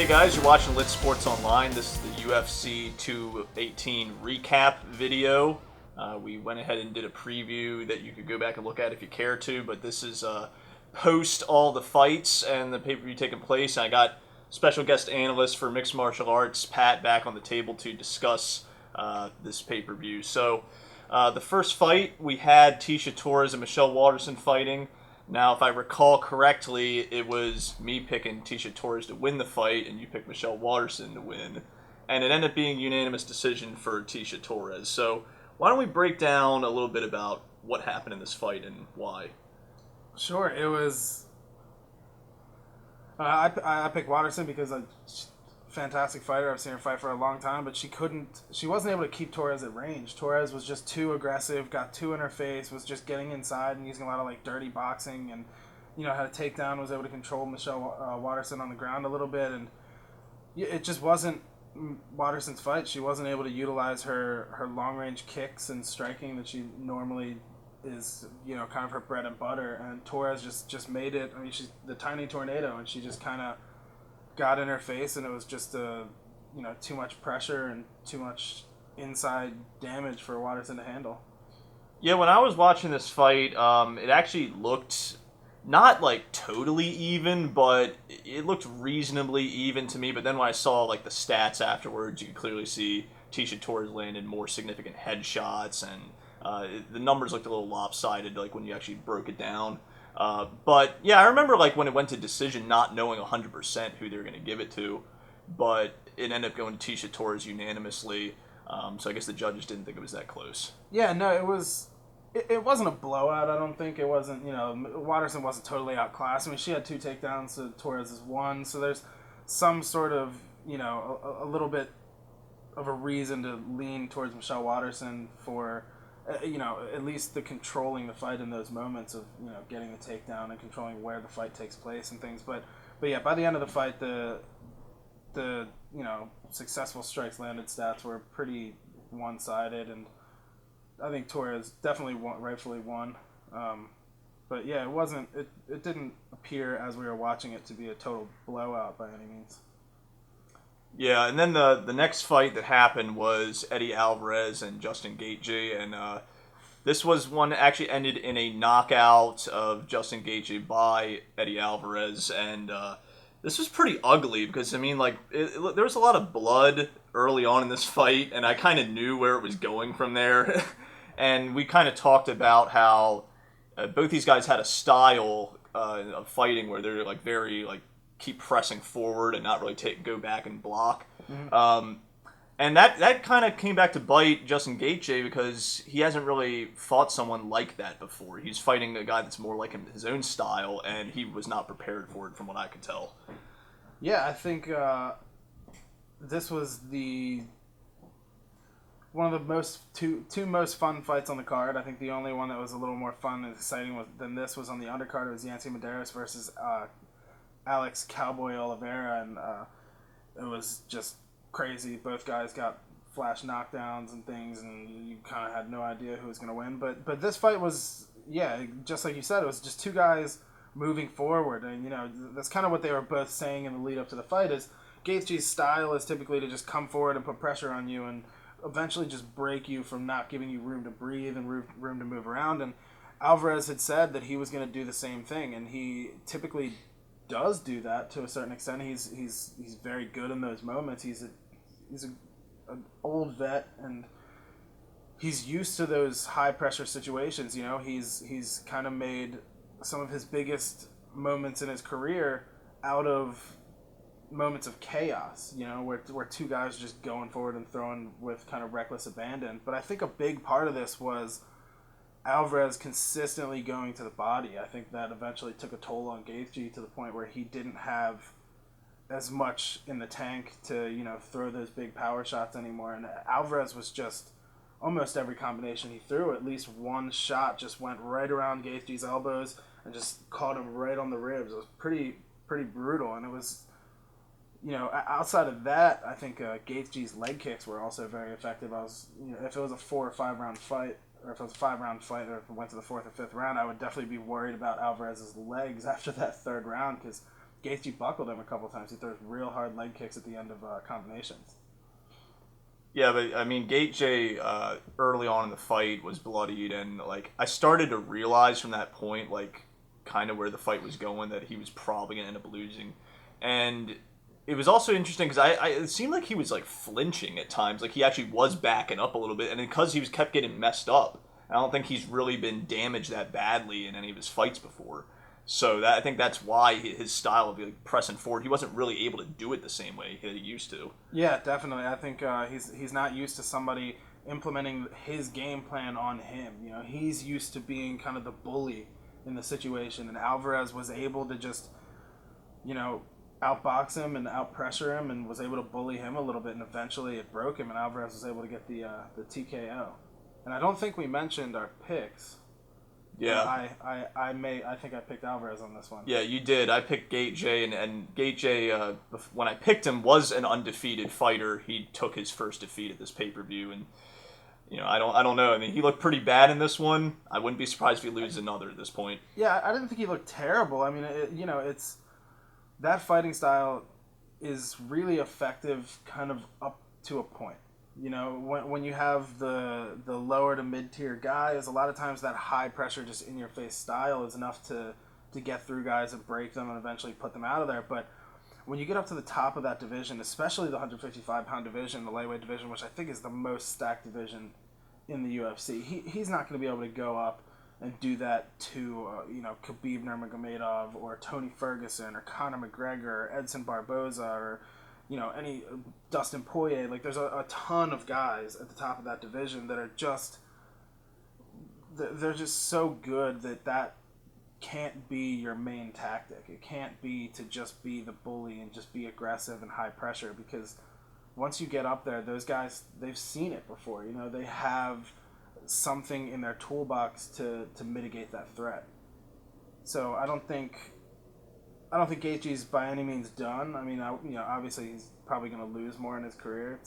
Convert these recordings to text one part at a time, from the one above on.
Hey guys, you're watching Lit Sports Online. This is the UFC 218 recap video. We went ahead and did a preview that you could go back and look at if you care to, but this is post all the fights and the pay-per-view taking place. I got special guest analyst for mixed martial arts, Pat, back on the table to discuss this pay-per-view. So the first fight, we had Tecia Torres and Michelle Waterson fighting. Now, if I recall correctly, it was me picking Tecia Torres to win the fight, and you picked Michelle Waterson to win. And it ended up being a unanimous decision for Tecia Torres. So why don't we break down a little bit about what happened in this fight and why? Sure, it was... I picked Waterson because she's a fantastic fighter. I've seen her fight for a long time, but she wasn't able to keep Torres at range. Torres was just too aggressive, got too in her face, was just getting inside and using a lot of dirty boxing, and had a takedown, was able to control Michelle Waterson on the ground a little bit, and it just wasn't Waterson's fight. She wasn't able to utilize her long range kicks and striking that she normally is, kind of her bread and butter, and Torres just made it. I mean, she's the tiny tornado, and she just kind of got in her face, and it was just too much pressure and too much inside damage for Waterson to handle. Yeah, when I was watching this fight, it actually looked not totally even, but it looked reasonably even to me. But then when I saw the stats afterwards, you could clearly see Tecia Torres landed more significant headshots, and the numbers looked a little lopsided when you actually broke it down. But yeah, I remember when it went to decision, not knowing 100% who they were going to give it to, but it ended up going to Tecia Torres unanimously. So I guess the judges didn't think it was that close. Yeah, no, it wasn't a blowout. I don't think it wasn't. Waterson wasn't totally outclassed. I mean, she had 2 takedowns, so Torres is 1. So there's some sort of a little bit of a reason to lean towards Michelle Waterson for. At least the controlling the fight in those moments of, getting the takedown and controlling where the fight takes place and things. But yeah, by the end of the fight, the successful strikes landed stats were pretty one-sided, and I think Torres definitely rightfully won. But yeah, it didn't appear as we were watching it to be a total blowout by any means. Yeah, and then the next fight that happened was Eddie Alvarez and Justin Gaethje, and this was one that actually ended in a knockout of Justin Gaethje by Eddie Alvarez, and this was pretty ugly because, I mean, there was a lot of blood early on in this fight, and I kind of knew where it was going from there, and we kind of talked about how both these guys had a style of fighting where they're very keep pressing forward and not really go back and block. Mm-hmm. And that kind of came back to bite Justin Gaethje because he hasn't really fought someone like that before. He's fighting a guy that's more like his own style, and he was not prepared for it from what I could tell. Yeah, I think this was one of the two most fun fights on the card. I think the only one that was a little more fun and exciting than this was on the undercard. It was Yancy Medeiros versus Alex Cowboy Oliveira, and it was just crazy. Both guys got flash knockdowns and things, and you kind of had no idea who was going to win. But this fight was, yeah, just like you said, it was just 2 guys moving forward, and that's kind of what they were both saying in the lead up to the fight. Is Gaethje's style is typically to just come forward and put pressure on you, and eventually just break you from not giving you room to breathe and room to move around. And Alvarez had said that he was going to do the same thing, and he typically does do that to a certain extent. He's very good in those moments. He's an old vet, and he's used to those high pressure situations. He's kind of made some of his biggest moments in his career out of moments of chaos. Where 2 guys just going forward and throwing with kind of reckless abandon. But I think a big part of this was Alvarez consistently going to the body. I think that eventually took a toll on Gaethje to the point where he didn't have as much in the tank to, throw those big power shots anymore. And Alvarez was just, almost every combination he threw, at least one shot just went right around Gaethje's elbows and just caught him right on the ribs. It was pretty brutal. And it was, outside of that, I think Gaethje's leg kicks were also very effective. If it was a 4 or 5 round fight, or if it was a 5-round fight, or if it went to the 4th or 5th round, I would definitely be worried about Alvarez's legs after that 3rd round, because Gaethje buckled him a couple times. He throws real hard leg kicks at the end of combinations. Yeah, but I mean, Gaethje early on in the fight was bloodied, and like I started to realize from that point, like kind of where the fight was going, that he was probably gonna end up losing. And it was also interesting because it seemed like he was like flinching at times, like he actually was backing up a little bit, and because he was kept getting messed up, I don't think he's really been damaged that badly in any of his fights before. So I think that's why his style of like pressing forward, he wasn't really able to do it the same way that he used to. Yeah, definitely. I think he's not used to somebody implementing his game plan on him. You know, he's used to being kind of the bully in the situation, and Alvarez was able to just, you know, outbox him and outpressure him, and was able to bully him a little bit, and eventually it broke him, and Alvarez was able to get the TKO. And I don't think we mentioned our picks. Yeah, I think I picked Alvarez on this one. Yeah, you did. I picked Gaethje, and Gaethje, when I picked him, was an undefeated fighter. He took his first defeat at this pay-per-view, and you know, I don't know. I mean, he looked pretty bad in this one. I wouldn't be surprised if he loses another at this point. Yeah, I didn't think he looked terrible. I mean, it's that fighting style is really effective, kind of up to a point. You know, when you have the lower to mid-tier guys, a lot of times that high-pressure, just in-your-face style is enough to get through guys and break them and eventually put them out of there. But when you get up to the top of that division, especially the 155-pound division, the lightweight division, which I think is the most stacked division in the UFC, he's not going to be able to go up and do that to, Khabib Nurmagomedov or Tony Ferguson or Conor McGregor or Edson Barboza or any Dustin Poirier. Like, there's a ton of guys at the top of that division that are just, they're just so good that can't be your main tactic. It can't be to just be the bully and just be aggressive and high pressure, because once you get up there, those guys, they've seen it before. You know, they have something in their toolbox to mitigate that threat. So I don't think Gaethje's by any means done. I mean, obviously he's probably going to lose more in his career.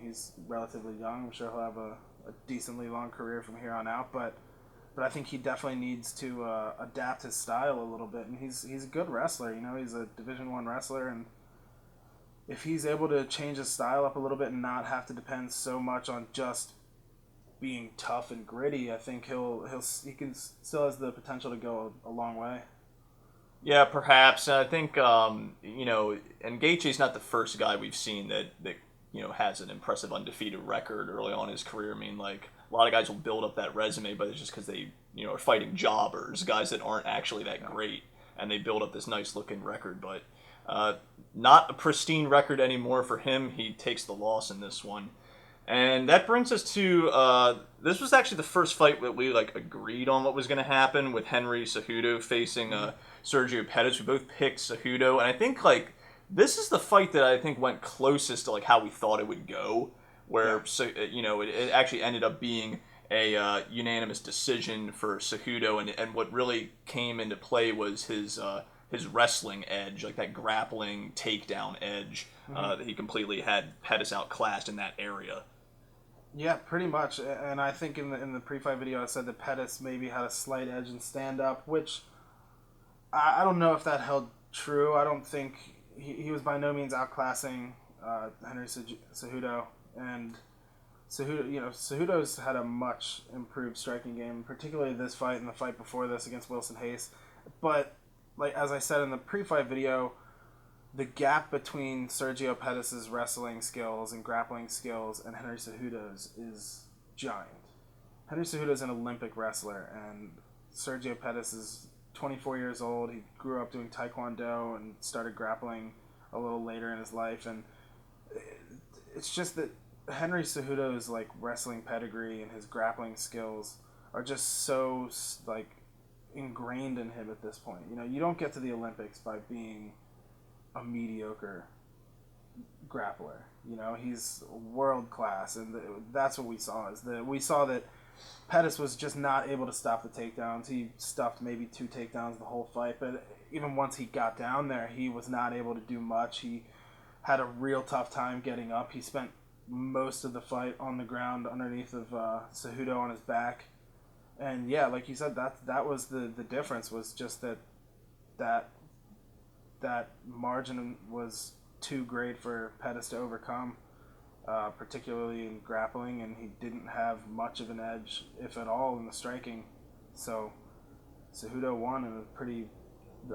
He's relatively young. I'm sure he'll have a decently long career from here on out. But I think he definitely needs to adapt his style a little bit. And he's a good wrestler. You know, he's a Division I wrestler, and if he's able to change his style up a little bit and not have to depend so much on just being tough and gritty, I think he can still has the potential to go a long way. Yeah, perhaps. I think, and Gaethje's not the first guy we've seen that has an impressive undefeated record early on in his career. I mean, like, a lot of guys will build up that resume, but it's just because they, are fighting jobbers, guys that aren't actually that great, and they build up this nice-looking record. But not a pristine record anymore for him. He takes the loss in this one. And that brings us to, this was actually the first fight that we, agreed on what was going to happen, with Henry Cejudo facing Sergio Pettis. We both picked Cejudo, and I think, this is the fight that I think went closest to, how we thought it would go, where, it actually ended up being a unanimous decision for Cejudo, and what really came into play was his wrestling edge, like that grappling takedown edge, that he completely had Pettis outclassed in that area. Yeah, pretty much. And I think in the pre-fight video I said that Pettis maybe had a slight edge in stand-up, which I don't know if that held true. I don't think he was by no means outclassing Henry Cejudo, and Cejudo's had a much improved striking game, particularly this fight and the fight before this against Wilson Hayes. But as I said in the pre-fight video, the gap between Sergio Pettis' wrestling skills and grappling skills and Henry Cejudo's is giant. Henry Cejudo's an Olympic wrestler, and Sergio Pettis is 24 years old. He grew up doing Taekwondo and started grappling a little later in his life, and it's just that Henry Cejudo's wrestling pedigree and his grappling skills are just so ingrained in him at this point. You don't get to the Olympics by being a mediocre grappler. He's world class, and that's what we saw. We saw that Pettis was just not able to stop the takedowns. He stuffed maybe 2 takedowns the whole fight, but even once he got down there, he was not able to do much. He had a real tough time getting up. He spent most of the fight on the ground underneath of Cejudo on his back. And yeah, like you said, that was the difference, was just that that margin was too great for Pettis to overcome, particularly in grappling, and he didn't have much of an edge, if at all, in the striking. So Cejudo won in a pretty,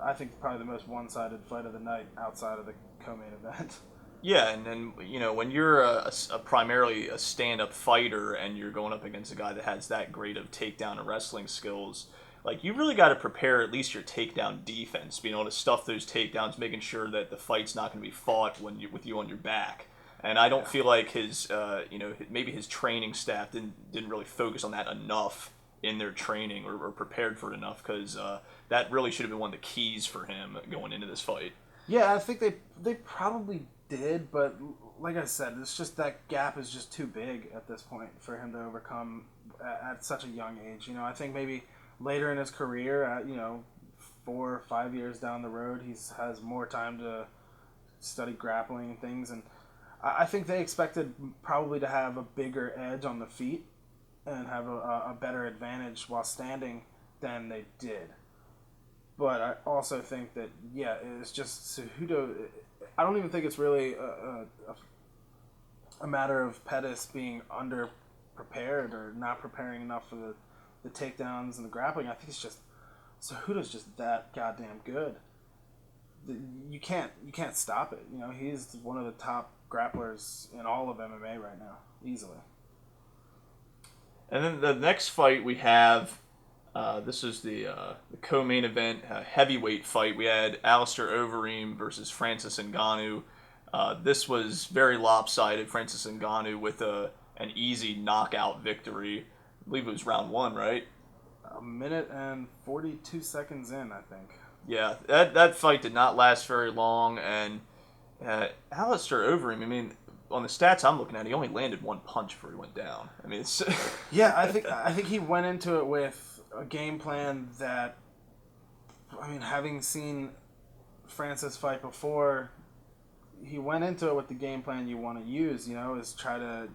I think, probably the most one-sided fight of the night outside of the co-main event. Yeah, and then when you're a primarily a stand-up fighter and you're going up against a guy that has that great of takedown and wrestling skills, like you really got to prepare at least your takedown defense, being able to stuff those takedowns, making sure that the fight's not going to be fought with you on your back. And I don't feel like his maybe his training staff didn't really focus on that enough in their training or prepared for it enough, because that really should have been one of the keys for him going into this fight. Yeah, I think they probably did, but like I said, it's just that gap is just too big at this point for him to overcome at such a young age. I think maybe later in his career, at 4 or 5 years down the road, he has more time to study grappling and things, and I think they expected probably to have a bigger edge on the feet and have a better advantage while standing than they did. But I also think that, yeah, it's just Cejudo. I don't even think it's really a matter of Pettis being under-prepared or not preparing enough for the takedowns and the grappling. I think it's just Cejudo's just that goddamn good. You can't stop it. He's one of the top grapplers in all of MMA right now, easily. And then the next fight we have, this is the co-main event, heavyweight fight. We had Alistair Overeem versus Francis Ngannou. This was very lopsided. Francis Ngannou with an easy knockout victory. I believe it was round 1, right? A minute and 42 seconds in, I think. Yeah, that fight did not last very long, and Alistair Overeem, I mean, on the stats I'm looking at, he only landed 1 punch before he went down. I mean, it's yeah, I think he went into it with a game plan that, I mean, having seen Francis fight before, he went into it with the game plan you want to use. Is try to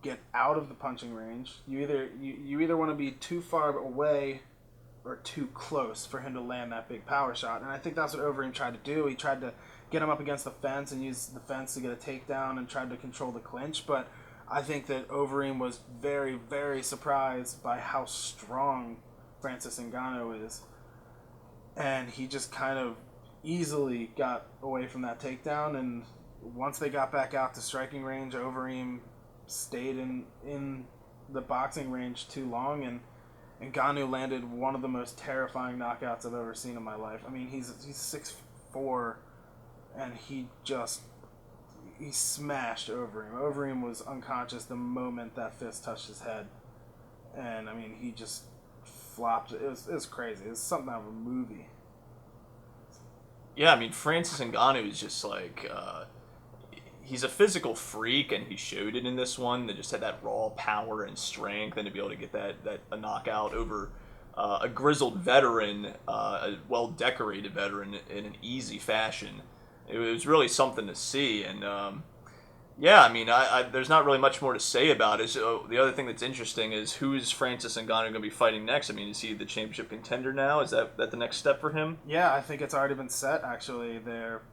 get out of the punching range. You either want to be too far away or too close for him to land that big power shot. And I think that's what Overeem tried to do. He tried to get him up against the fence and use the fence to get a takedown and tried to control the clinch. But I think that Overeem was very, very surprised by how strong Francis Ngannou is. And he just kind of easily got away from that takedown. And once they got back out to striking range, Overeem stayed in the boxing range too long, and Ngannou landed one of the most terrifying knockouts I've ever seen in my life. I mean, he's 6'4", and he smashed Overeem. Overeem was unconscious the moment that fist touched his head, and I mean, he just flopped. It was crazy. It was something out of a movie. Yeah, I mean, Francis Ngannou is just like, he's a physical freak, and he showed it in this one. They just had that raw power and strength, and to be able to get a knockout over a grizzled veteran, a well-decorated veteran in an easy fashion. It was really something to see, and yeah, I mean, there's not really much more to say about it. So the other thing that's interesting is, who is Francis Ngannou going to be fighting next? I mean, is he the championship contender now? Is that the next step for him? Yeah, I think it's already been set, actually. They're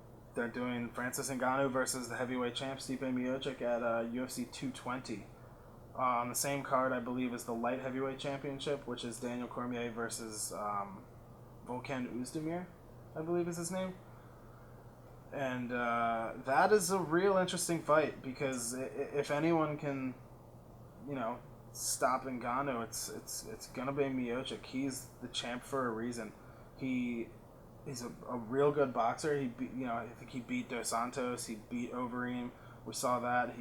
doing Francis Ngannou versus the heavyweight champ Stipe Miocic at UFC 220. On the same card, I believe, is the light heavyweight championship, which is Daniel Cormier versus Volkan Oezdemir, I believe is his name. And that is a real interesting fight, because if anyone can, stop Ngannou, it's gonna be Miocic. He's the champ for a reason. He's a real good boxer. He beat, I think he beat Dos Santos. He beat Overeem. We saw that.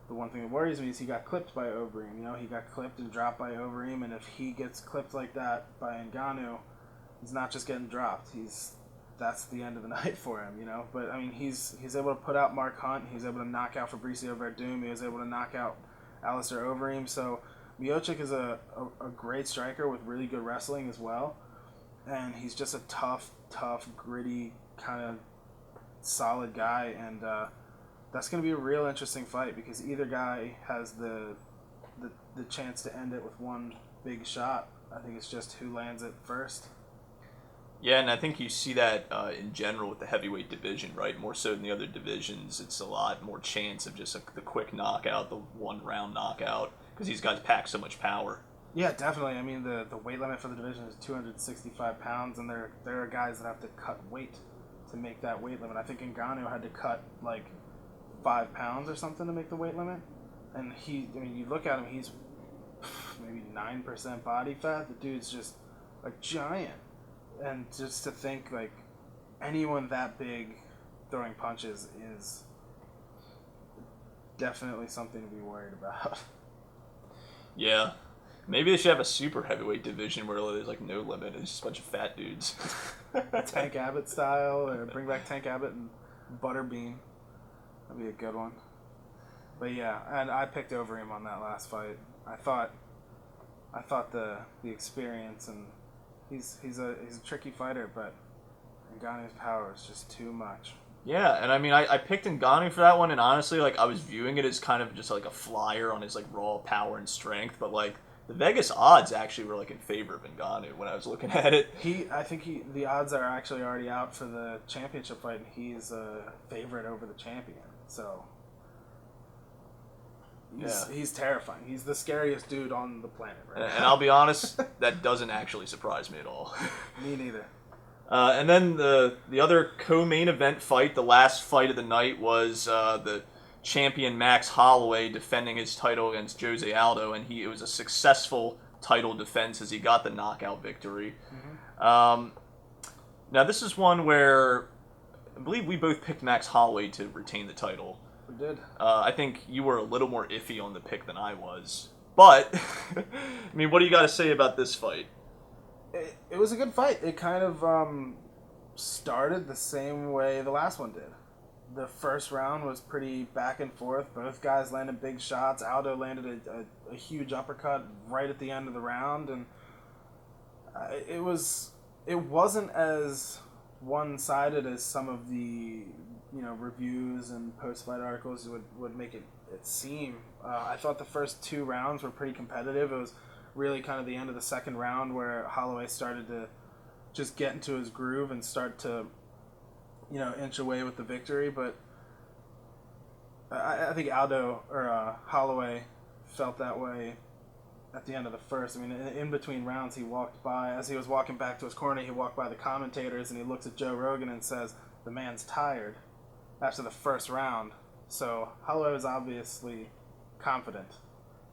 The one thing that worries me is he got clipped by Overeem. He got clipped and dropped by Overeem, and if he gets clipped like that by Ngannou, he's not just getting dropped. That's the end of the night for him. But I mean, he's able to put out Mark Hunt. He's able to knock out Fabricio Verdum. He was able to knock out Alistair Overeem. So Miocic is a great striker with really good wrestling as well. And he's just a tough, gritty, kind of solid guy. And that's going to be a real interesting fight, because either guy has the chance to end it with one big shot. I think it's just who lands it first. Yeah, and I think you see that in general with the heavyweight division, right? More so than the other divisions, it's a lot more chance of just the quick knockout, the 1 round knockout, because these guys pack so much power. Yeah, definitely. I mean, the weight limit for the division is 265 pounds, and there are guys that have to cut weight to make that weight limit. I think Ngannou had to cut like 5 pounds or something to make the weight limit. And I mean, you look at him, he's maybe 9% body fat. The dude's just a giant. And just to think, like, anyone that big throwing punches is definitely something to be worried about. Yeah. Maybe they should have a super heavyweight division where there's like no limit. It's just a bunch of fat dudes. Tank Abbott style, or bring back Tank Abbott and Butterbean. That'd be a good one. But yeah, and I picked Overeem on that last fight. I thought the experience, and he's a tricky fighter, but Ngannou's power is just too much. Yeah, and I mean, I picked Ngannou for that one, and honestly, like, I was viewing it as kind of just like a flyer on his like raw power and strength, but like the Vegas odds actually were like in favor of Ngannou when I was looking at it. I think the odds are actually already out for the championship fight, and he's a favorite over the champion. So he's terrifying. He's the scariest dude on the planet right now. And I'll be honest, that doesn't actually surprise me at all. Me neither. And then the other co-main event fight, the last fight of the night, was the champion Max Holloway defending his title against Jose Aldo, and it was a successful title defense as he got the knockout victory. Mm-hmm. Now this is one where I believe we both picked Max Holloway to retain the title. We did. I think you were a little more iffy on the pick than I was, but I mean, what do you got to say about this fight? It was a good fight. It kind of started the same way the last one did. The first round was pretty back and forth. Both guys landed big shots. Aldo landed a huge uppercut right at the end of the round, and it wasn't as one-sided as some of the reviews and post-fight articles would make it seem. I thought the first 2 rounds were pretty competitive. It was really kind of the end of the second round where Holloway started to just get into his groove and start to inch away with the victory. But I think Holloway felt that way at the end of the first. I mean, in between rounds, he walked by, as he was walking back to his corner, he walked by the commentators and he looks at Joe Rogan and says, "The man's tired," after the first round. So Holloway was obviously confident,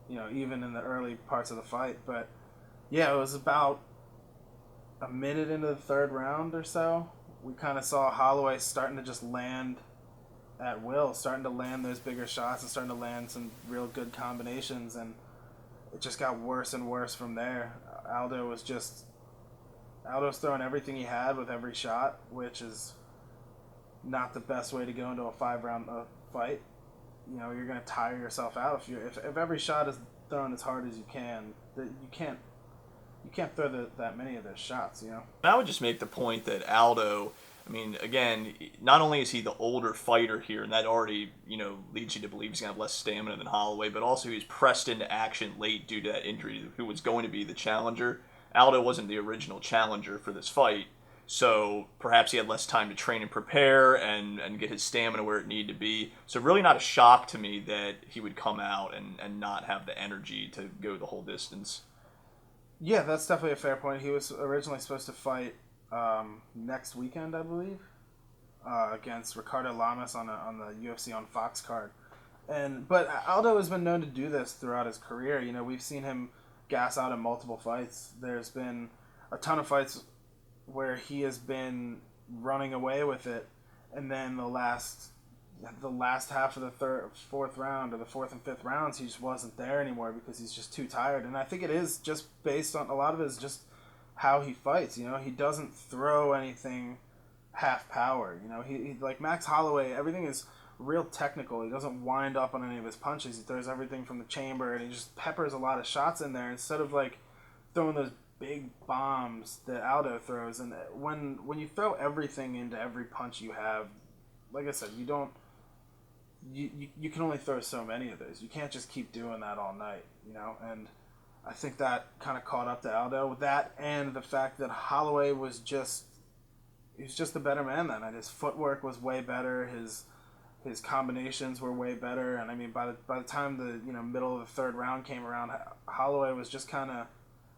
even in the early parts of the fight. But yeah, it was about a minute into the third round or so, we kind of saw Holloway starting to just land at will, starting to land those bigger shots and starting to land some real good combinations, and it just got worse and worse from there. Aldo was throwing everything he had with every shot, which is not the best way to go into a 5-round fight. You're going to tire yourself out if every shot is thrown as hard as you can. You can't throw that many of those shots. I would just make the point that Aldo, I mean, again, not only is he the older fighter here, and that already, leads you to believe he's going to have less stamina than Holloway, but also he's pressed into action late due to that injury, who was going to be the challenger. Aldo wasn't the original challenger for this fight, so perhaps he had less time to train and prepare and get his stamina where it needed to be. So really not a shock to me that he would come out and not have the energy to go the whole distance. Yeah, that's definitely a fair point. He was originally supposed to fight next weekend, I believe, against Ricardo Lamas on the UFC on Fox card. But Aldo has been known to do this throughout his career. We've seen him gas out in multiple fights. There's been a ton of fights where he has been running away with it, and then the last half of the fourth round, or the fourth and fifth rounds, he just wasn't there anymore because he's just too tired. And I think it is just based on, a lot of it is just how he fights. He doesn't throw anything half power. He like Max Holloway, everything is real technical. He doesn't wind up on any of his punches. He throws everything from the chamber, and he just peppers a lot of shots in there instead of like throwing those big bombs that Aldo throws. And when you throw everything into every punch you have, like I said, you can only throw so many of those. You can't just keep doing that all night, and I think that kind of caught up to Aldo with that, and the fact that Holloway was just he's just a better man then. And his footwork was way better. His combinations were way better. And I mean, by the time the middle of the third round came around, Holloway was just kind of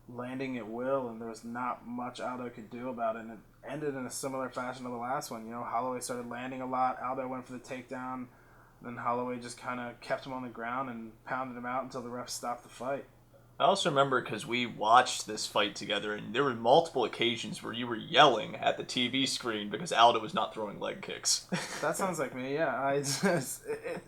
landing at will, and there was not much Aldo could do about it. And it ended in a similar fashion to the last one. Holloway started landing a lot. Aldo went for the takedown. Then Holloway just kind of kept him on the ground and pounded him out until the ref stopped the fight. I also remember because we watched this fight together, and there were multiple occasions where you were yelling at the TV screen because Aldo was not throwing leg kicks. That sounds like me, yeah.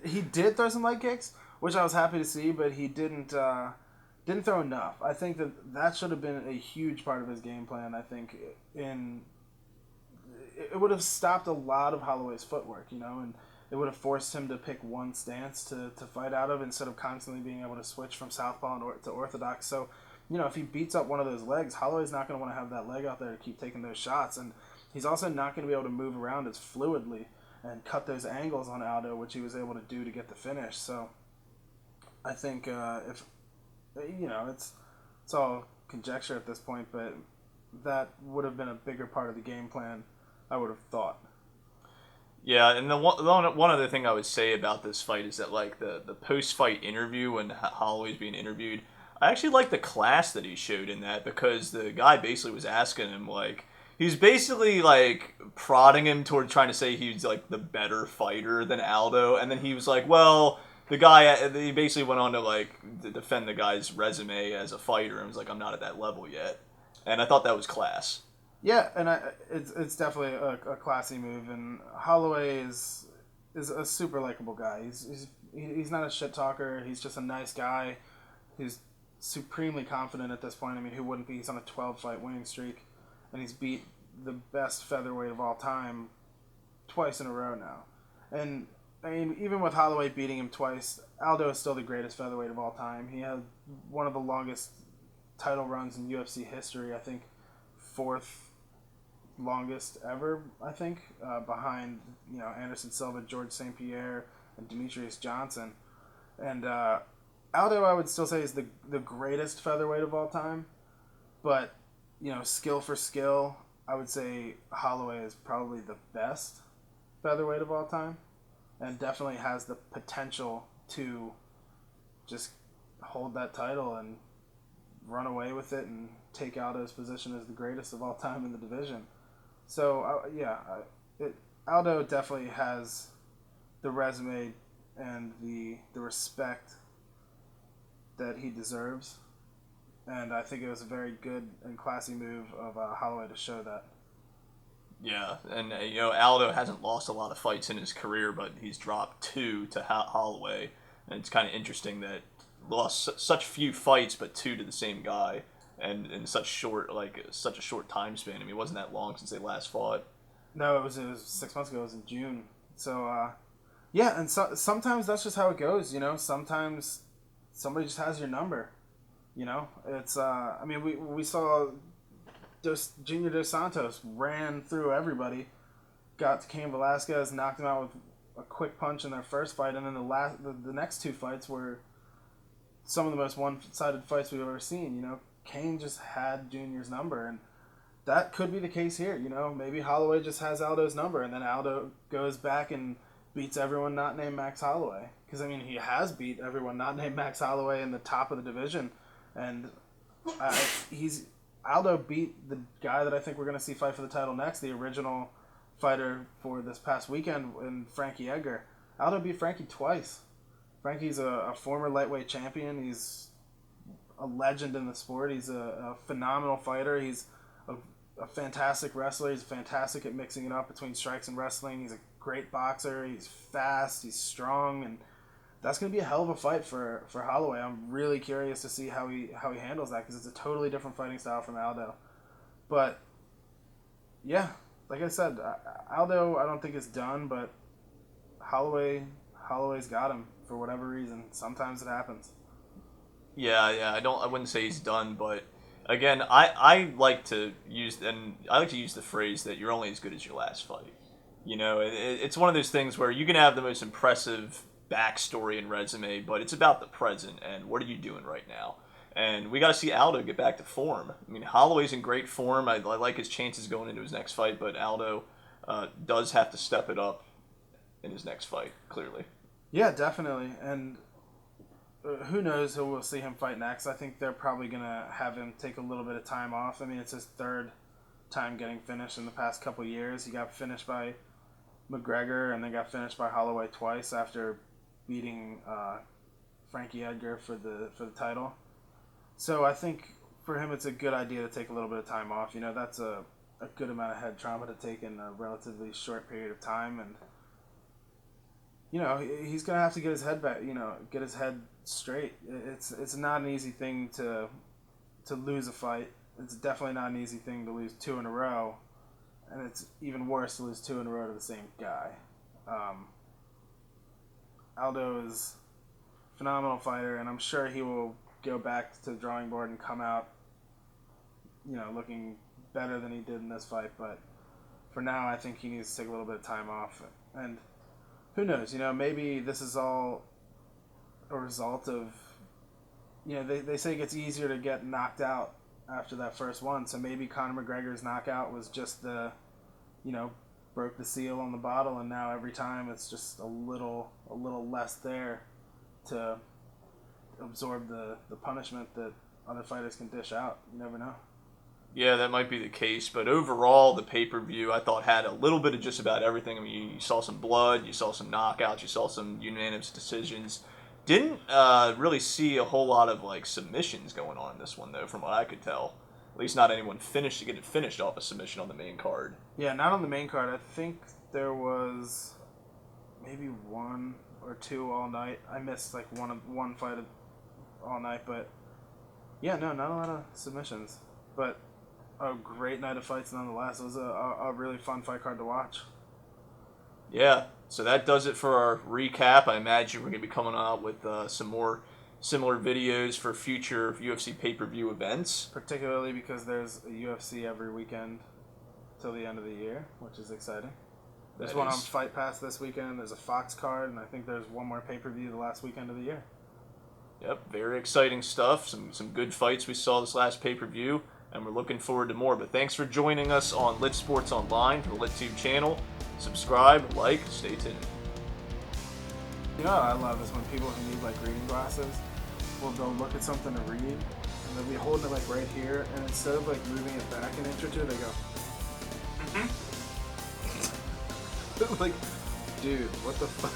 He did throw some leg kicks, which I was happy to see, but he didn't throw enough. I think that should have been a huge part of his game plan. I think it would have stopped a lot of Holloway's footwork, and it would have forced him to pick one stance to fight out of instead of constantly being able to switch from southpaw to orthodox. So, if he beats up one of those legs, Holloway's not going to want to have that leg out there to keep taking those shots. And he's also not going to be able to move around as fluidly and cut those angles on Aldo, which he was able to do to get the finish. So, I think if it's all conjecture at this point, but that would have been a bigger part of the game plan, I would have thought. Yeah, and the one other thing I would say about this fight is that, like, the post-fight interview when Holloway's being interviewed, I actually like the class that he showed in that, because the guy basically was asking him, like, he was basically, like, prodding him toward trying to say he was, like, the better fighter than Aldo, and then he was like, well, the guy, he basically went on to, like, to defend the guy's resume as a fighter, and was like, I'm not at that level yet. And I thought that was class. Yeah, and it's definitely a classy move, and Holloway is a super likable guy. He's not a shit talker. He's just a nice guy. He's supremely confident at this point. I mean, who wouldn't be? He's on a 12-fight winning streak, and he's beat the best featherweight of all time twice in a row now. And I mean, even with Holloway beating him twice, Aldo is still the greatest featherweight of all time. He had one of the longest title runs in UFC history. I think fourth longest ever, I think, behind Anderson Silva, George St. Pierre, and Demetrius Johnson. And Aldo, I would still say, is the greatest featherweight of all time. But skill for skill, I would say Holloway is probably the best featherweight of all time, and definitely has the potential to just hold that title and run away with it and take Aldo's position as the greatest of all time in the division. So, Aldo definitely has the resume and the respect that he deserves. And I think it was a very good and classy move of Holloway to show that. Yeah, and Aldo hasn't lost a lot of fights in his career, but he's dropped 2 to Holloway. And it's kind of interesting that lost such few fights, but 2 to the same guy. And in such a short time span. I mean, it wasn't that long since they last fought. No, it was 6 months ago. It was in June. So, yeah, and sometimes that's just how it goes, Sometimes somebody just has your number, It's, I mean, we saw Junior Dos Santos ran through everybody, got to Cain Velasquez, knocked him out with a quick punch in their first fight, and then the next 2 fights were some of the most one-sided fights we've ever seen, Cain just had Junior's number, and that could be the case here. Maybe Holloway just has Aldo's number, and then Aldo goes back and beats everyone not named Max Holloway. Because, I mean, he has beat everyone not named Max Holloway in the top of the division, and Aldo beat the guy that I think we're going to see fight for the title next, the original fighter for this past weekend, in Frankie Edgar. Aldo beat Frankie twice. Frankie's a former lightweight champion. He's a legend in the sport. He's a phenomenal fighter. He's a fantastic wrestler. He's fantastic at mixing it up between strikes and wrestling. He's a great boxer. He's fast. He's strong, and that's going to be a hell of a fight for Holloway. I'm really curious to see how he handles that, because it's a totally different fighting style from Aldo. But yeah, like I said, Aldo I don't think is done, but Holloway's got him for whatever reason. Sometimes it happens. Yeah, I wouldn't say he's done, but again, I like to use the phrase that you're only as good as your last fight. It's one of those things where you can have the most impressive backstory and resume, but it's about the present and what are you doing right now. And we got to see Aldo get back to form. I mean, Holloway's in great form. I like his chances going into his next fight, but Aldo does have to step it up in his next fight, clearly. Yeah, definitely. And who knows who we'll see him fight next. I think they're probably going to have him take a little bit of time off. I mean, it's his third time getting finished in the past couple years. He got finished by McGregor and then got finished by Holloway twice after beating Frankie Edgar for the title. So I think for him it's a good idea to take a little bit of time off. You know, that's a good amount of head trauma to take in a relatively short period of time. And, you know, he's going to have to get his head back, you know, get his head straight. It's not an easy thing to lose a fight. It's definitely not an easy thing to lose 2 in a row. And it's even worse to lose 2 in a row to the same guy. Aldo is a phenomenal fighter, and I'm sure he will go back to the drawing board and come out, you know, looking better than he did in this fight. But for now, I think he needs to take a little bit of time off. And who knows, you know, maybe this is all a result of, you know, they say it gets easier to get knocked out after that first one. So maybe Conor McGregor's knockout was just the, you know, broke the seal on the bottle, and now every time it's just a little less there to absorb the punishment that other fighters can dish out. You never know. Yeah, that might be the case, but overall, the pay-per-view, I thought, had a little bit of just about everything. I mean, you saw some blood, you saw some knockouts, you saw some unanimous decisions. Didn't really see a whole lot of, like, submissions going on in this one, though, from what I could tell. At least not anyone getting finished off a submission on the main card. Yeah, not on the main card. I think there was maybe 1 or 2 all night. I missed, like, one fight all night, but yeah, no, not a lot of submissions. But a great night of fights nonetheless. It was a really fun fight card to watch. Yeah, so that does it for our recap. I imagine we're going to be coming out with some more similar videos for future UFC pay-per-view events. Particularly because there's a UFC every weekend till the end of the year, which is exciting. There's one on Fight Pass this weekend. There's a Fox card, and I think there's one more pay-per-view the last weekend of the year. Yep, very exciting stuff. Some good fights we saw this last pay-per-view, and we're looking forward to more. But thanks for joining us on Lit Sports Online, the LitTube channel. Subscribe, like, stay tuned. You know what I love is when people who need, like, reading glasses, well, they'll look at something to read, and they'll be holding it, like, right here, and instead of, like, moving it back an inch or two, they go, like, dude, what the fuck?